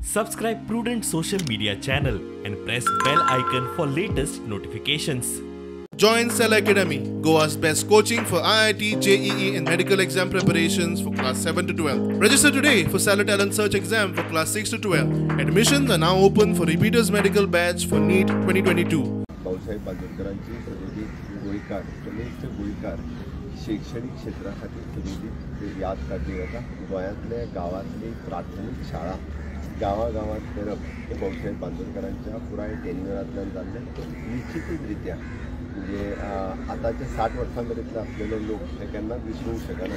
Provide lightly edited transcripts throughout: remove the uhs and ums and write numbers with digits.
Subscribe Prudent social media channel and press bell icon for latest notifications. Join Cell Academy, Goa's best coaching for IIT, JEE and medical exam preparations for class 7 to 12. Register today for Cell Talent Search exam for class 6 to 12. Admissions are now open for repeaters medical batch for NEET 2022. Bhausaheb बांदोडकरांची Pradeep गोळीकार कनिष्ठ गोळीकार शैक्षणिक क्षेत्रासाठी प्रदीप याद काढली जाता गोंयांतल्या गावातली प्राथमिक शाळा गावागावात करप हे भाऊसाहेब बांदोडकरांच्या पुराय टेन्युअरांतल्यान जाल्लें निश्चितरित्या म्हणजे आताच्या 60 वर्सां मेरेनले असलेले लोक हे केन्नाच विसरूंक शकना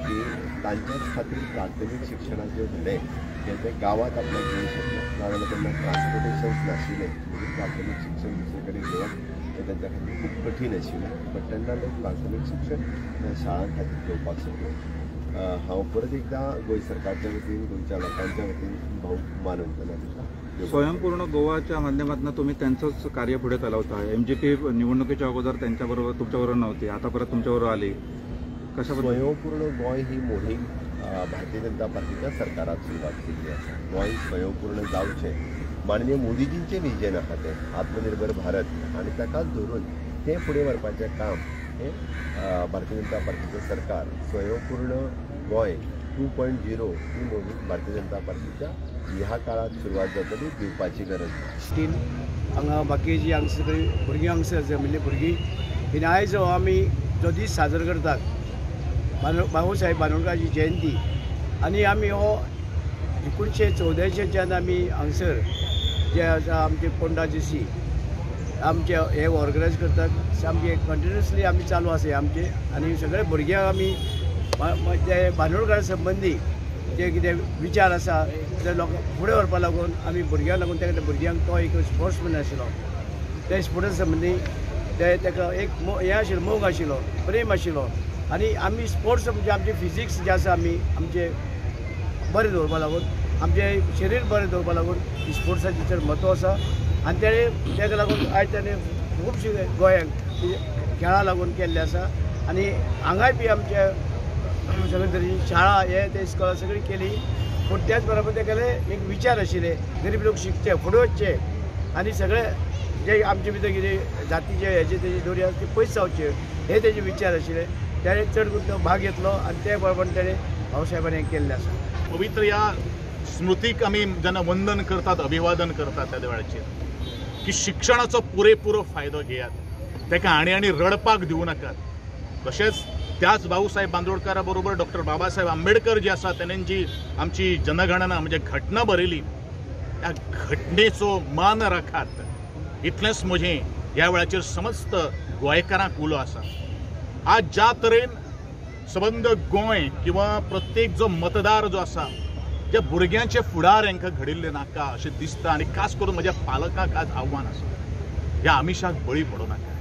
की तांच्याच खातीर प्राथमीक शिक्षणाचे धडे ते गावात आपल्याक घेवंक शकले नाजाल्यार तेन्ना ट्रान्सपोर्टेशन्स नाशिल्ले म्हणजे प्राथमीक शिक्षण दुसरे कडेन घेवप हे तांच्या खातीर खूब कठीण आशिल्लें बट तेन्ना लोक प्राथमीक शिक्षण ह्या शाळां खातीर घेवपाक शकले. हांव परत एकदा गोंय सरकारच्या वतीन गोंयच्या लोकांच्या वतीन भाऊ मानवतना स्वयंपूर्ण गोवाच्या माध्यमातून तुम्ही त्यांचंच कार्य पुढे चालवता. MGP निवडणुकीच्या अगोदर त्यांच्याबरोबर तुमच्याबरोबर नव्हती, आता परत तुमच्याबरोबर आली. कशा स्वयंपूर्ण गोंय ही मोहीम भारतीय जनता पार्टीच्या सरकारात सुरवात केली आसा. गोंय स्वयंपूर्ण जावचें माननीय मोदीजींचें विजन आसा तें आत्मनिर्भर भारत आनी ताकाच धरून तें फुडें व्हरपाचें काम हे भारतीय जनता पार्टीचं सरकार स्वयंपूर्ण गोंय 2.0 ही मोहीम भारतीय जनता पार्टीच्या ह्या काळात सुरवात जातली दिवपाची गरज. स्टील हांगा बाकी जी हांगा सगळीं भुरगीं हांगसर जमिल्लीं भुरगीं ही आयज आमी जो दीस साजरो करतात भाऊसाहेब बांदोडकरांची जयंती आनी आमी हो 1984च्यान आमी हांगसर जे आसा आमचे पोंडा JC आमचे हे ऑर्गनायज करतात आमचे कंटिन्युअसली आमी चालू आसा आमचे आनी सगळे भुरग्यांक आमी जे बांदोडकरा संबंदी जे कितें विचार आसा ते लोक फुडें व्हरपा लागून आमी भुरग्यांक लागून त्या भुरग्यांक तो एक स्पोर्ट्समॅन आशिल्लो ते स्पोर्ट्सा संबंदी तेका एक हें आशिल्लो मोग आशिल्लो प्रेम आशिल्लो आनी आमी स्पोर्ट्स म्हणजे आमचे फिजिक्स जे आसा आमी आमचे बरें दवरपा लागून आमचें शरीर बरें दवरपा लागून स्पोर्ट्साचें चड म्हत्व आसा आनी तेका लागून आयज ताणें खुबशे गोंयांक खेळा लागून केल्ले आसा आनी हांगाय बी आमचे सगळे तरेची शाळा हे ते इस्कॉला सगळी केली पूण त्याच बरोबर तेगेले एक विचार आशिल्ले गरीब लोक शिकचे फुडें वचचे आनी सगळे जे आमचे भितर कितें जातीचे हेजे तेजे दोरी आसा ते पयस जावचे हे तेजे विचार आशिल्ले ताणें चड करून तो भाग घेतलो आनी ते बरोबर ताणें भाऊसाहेबांनी हें केल्लें आसा. पवित्र या स्मृतीक आमी जेन्ना वंदन करतात अभिवादन करतात त्या वेळाचेर की शिक्षणाचो पुरेपूर फायदो घेयात ताका आनी रडपाक दिवं नाकात. तशेंच त्याच भाऊसाहेब बांदोडकरा बरोबर डॉक्टर बाबासाहेब आंबेडकर जे आसा ताणें जी आमची जनगणना म्हणजे घटना बरयली त्या घटनेचो मान राखात इतलेंच म्हजें ह्या वेळाचेर समस्त गोंयकारांक उलो आसा. आज ज्या तरेन सबंद गोंय किंवा प्रत्येक जो मतदार जो आसा ज्या भुरग्यांचे फुडार हांकां घडिल्ले नाका अशें दिसता आनी खास करून म्हज्या पालकांक आज आव्हान आसा ह्या आमिशाक बळी पडूं नाका.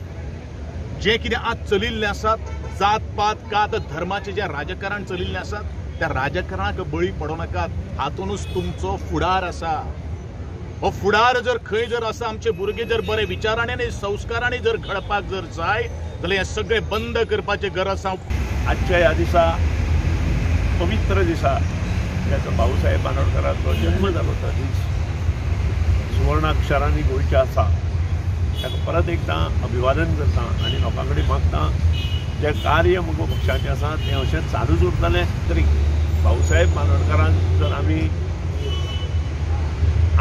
जे कितें आज चलिल्लें आसात जात पात कात धर्माचे जे राजकारण चलिल्लें आसात त्या राजकारणाक बळी पडूं नाकात. हातूनच तुमचो फुडार आसा. हो फुडार जर खंय जर आसा आमचे भुरगे जर बरे विचारांनी आनी संस्कारांनी जर घडपाक जर जाय जाल्यार हे सगळें बंद करपाची गरज आसा. आजच्या ह्या दिसा पवित्र दिसा ज्याचा भाऊसाहेब बांदोडकरांचो जन्म जालो तो दीस सुवर्णाक्षरांनी गोंयचे आसा ताका परत एकदा अभिवादन करता आनी लोकां कडेन मागता जे कार्य मुगो पक्षाचें आसा तें अशें चालूच उरतलें तरी भाऊसाहेब बांदोडकरांक जर आमी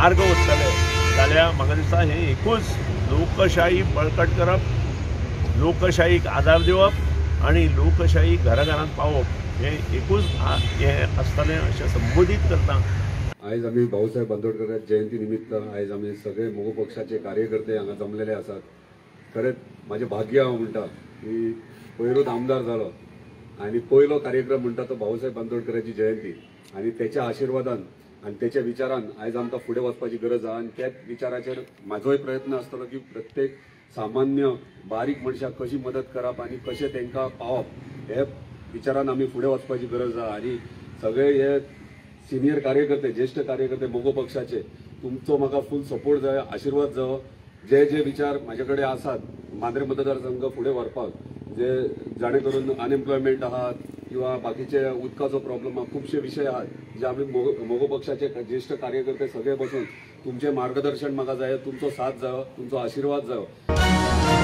आर्ग वतले जाल्यार म्हाका दिसता हें एकूच लोकशाही बळकट करप लोकशाहीक आदार दिवप आनी लोकशाही घराघरांत पावोवप हें एकूच हें आसतलें अशें संबोधीत करता. आयज आमी भाऊसाहेब बांदोडकर जयंती निमित्त आयज आमी सगळे मोगो पक्षाचे कार्यकर्ते हांगा जमलेले आसात. खरेंच म्हाजें भाग्य हांव म्हणटा की पयरूच आमदार जालो आनी पयलो कार्यक्रम म्हणटा तो भाऊसाहेब बांदोडकरांची जयंती आनी तेच्या आशिर्वादान आनी तेच्या विचारान आयज आमकां फुडें वचपाची गरज आसा. आनी त्याच विचाराचेर म्हाजोय प्रयत्न आसतलो की प्रत्येक सामान्य बारीक मनशाक कशी मदत करप आनी कशें तांकां पावप हे विचारान आमी फुडें वचपाची गरज आसा. आनी सगळे हे सिनियर कार्यकर्ते ज्येष्ठ कार्यकर्ते मोगो पक्षाचे तुमचो म्हाका फूल सपोर्ट जाय आशिर्वाद जावो. जे जे विचार म्हाजे कडेन आसात मांद्रे मतदारसंघ फुडें व्हरपाक जे जाणे करून अनएम्प्लॉयमेंट आहात किंवा बाकीचे उदकाचो प्रॉब्लेम हा खूपशे विषय आहात जे आम्ही मोगो पक्षाचे ज्येष्ठ कार्यकर्ते सगळे बसून तुमचे मार्गदर्शन म्हाका जाय, तुमचो साथ जायो, तुमचो आशीर्वाद जायो.